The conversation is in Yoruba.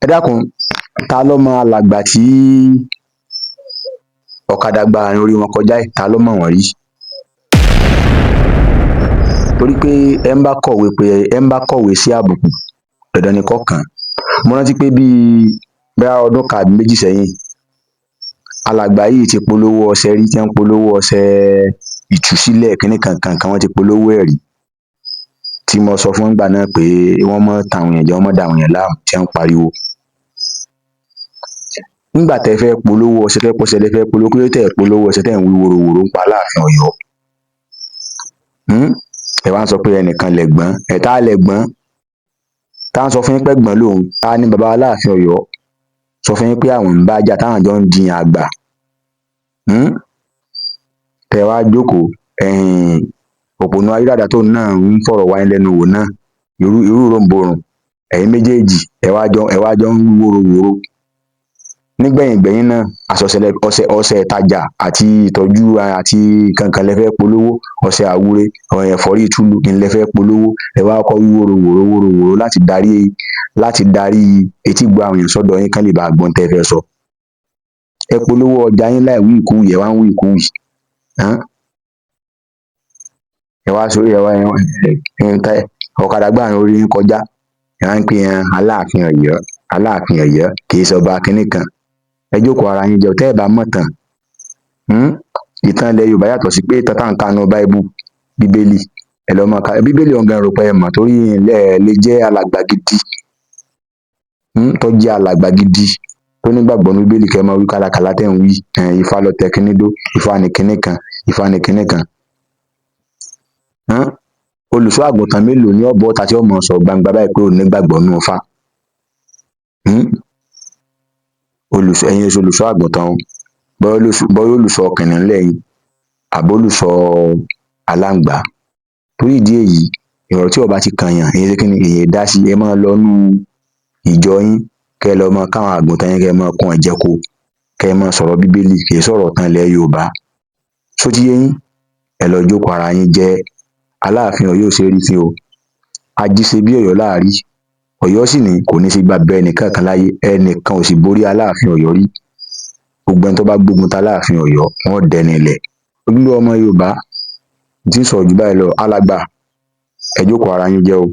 ẹ dákun ta ló mọ alàgbà tí ọ̀kadà gba àárín orí wọn kọjá yìí, ta ló mọ̀ wọ́n rí? torí pé ẹ ń bá kọ̀wé sí àbùkù dandan ni kó kàn án. mo rántí pé bóyá ọdún kan àbí méjì sẹ́yìn alàgbà yìí ti polówó ọṣẹ rí, tí wọ́n polówó ọṣẹ ìtúsílẹ̀ kinní kankan kan, wọ́n ti polówó ẹ̀ rí tí mo sọ fún nígbà náà pé wọ́n mọ́ tàwọn èèyàn jẹ, wọ́n mọ́ dàwọn èèyàn láàmú, tí wọ́n ń pariwo. nígbà tẹ́ fẹ́ polówó ọṣẹ, tẹ́ pọ́ṣẹ lẹ fẹ́ polówó, kí ló dé tẹ́ ẹ̀ polówó ọṣẹ tẹ́ ẹ̀ ń wí wóróworó nípa Aláàfin Ọ̀yọ́? ẹ wá ń sọ pé ẹnìkan lẹ̀gbọ́n, ta lẹ̀gbọ́n? ta ń sọ fún yín pẹ́gbọ́n lòun? ta ni bàbá Aláàfin Ọ̀yọ́ sọ fún yín pé àwọn ń bá jà, táwọn jọ ń jiyàn àgbà? tẹ́ wá jókòó, òpònú ayírádà tóun náà ń fọ̀rọ̀ wá yín lẹ́nu wò náà, irú ìròǹborùn, ẹ̀yin méjèèjì ẹ wá jọ ń wí wóróworó. nígbẹ̀yìngbẹ̀yìn náà ọṣẹ ìtajà àti ìtọ́jú àti kankan lẹ fẹ́ polówó, ọṣẹ àwúre, ẹ̀fọ́rí túlù ni lẹ fẹ́ polówó, ẹ wá kọ́ wí wóróworó láti darí etígbọ̀ àwọn èèyàn sọ́dọ̀ yín kán lè bá gbọ́n tẹ́ fẹ́ sọ. ẹ polówó ọjà yín láì wí ìkúwì, ẹ wá ń wí ìkúwì. ẹ wá sórí ọ̀kadà gbà àárín orí yín kọjá, ẹ wá ń pè Aláàfin Ọ̀yọ́ kì í ṣọba kinní kan. ẹ jókòó ara yín jẹ, tẹ́ ẹ bá mọ̀ tán. ìtàn ilẹ̀ Yorùbá yàtọ̀ sí pé ìtàn tá à ń kà nínú Báíbù, Bíbélì. ẹ lọ máa ka Bíbélì ọ̀gá rò pé ẹ mọ̀, torí ilẹ̀ lè jẹ́ alàgbà gidi, tó jẹ́ alàgbà gidi tó nígbàgbọ́ ní Bíbélì, kẹ́ ẹ máa wí kálákálá tẹ́ ń wí, Ifá ló tẹ kinní dó, Ifá ni kinní kan, Ifá ni kinní kan. olùṣọ́ àgùntàn mélòó ni ó bọ́ta tí ó máa sọ gbangba báyìí pé òun nígbàgbọ́ nínú Ifá? ẹ̀yin èso olùṣọ́ àgùntàn o, bóyá olùṣọ́ kìnìún lẹ́yìn àbí olùṣọ́ aláǹgbá. torí ìdí èyí, ọ̀rọ̀ tí ó bá ti kànyàn, èyí dá sí, ẹ máa lọ nú ìjọ yín, kẹ́ ẹ lọ máa káwọn àgùntàn yín, kẹ́ ẹ máa kún wọn jẹko, kẹ́ ẹ máa sọ̀rọ̀ Bíbélì, kì í sọ̀rọ̀ ìtàn ilẹ̀ Yorùbá. ṣó ti yé yín? ẹ lọ jókòó ara yín jẹ́. Aláàfin Ọ̀yọ́ ò ṣe é rí fín o, ajíṣe bí Ọ̀yọ́ là á rí. Ọ̀yọ́ sì ní kò ní fi gbà bẹ ẹnìkankan láyé, ẹnìkan ò sì borí Aláàfin Ọ̀yọ́ rí. gbogbo ẹni tó bá gbógun ti Aláàfin Ọ̀yọ́, wọn ó dẹni ilẹ̀. ojúlówó ọmọ Yorùbá tí ń sọ̀rọ̀ jù báyìí lọ, alàgbà ẹ jókòó ara yín jẹ́ o.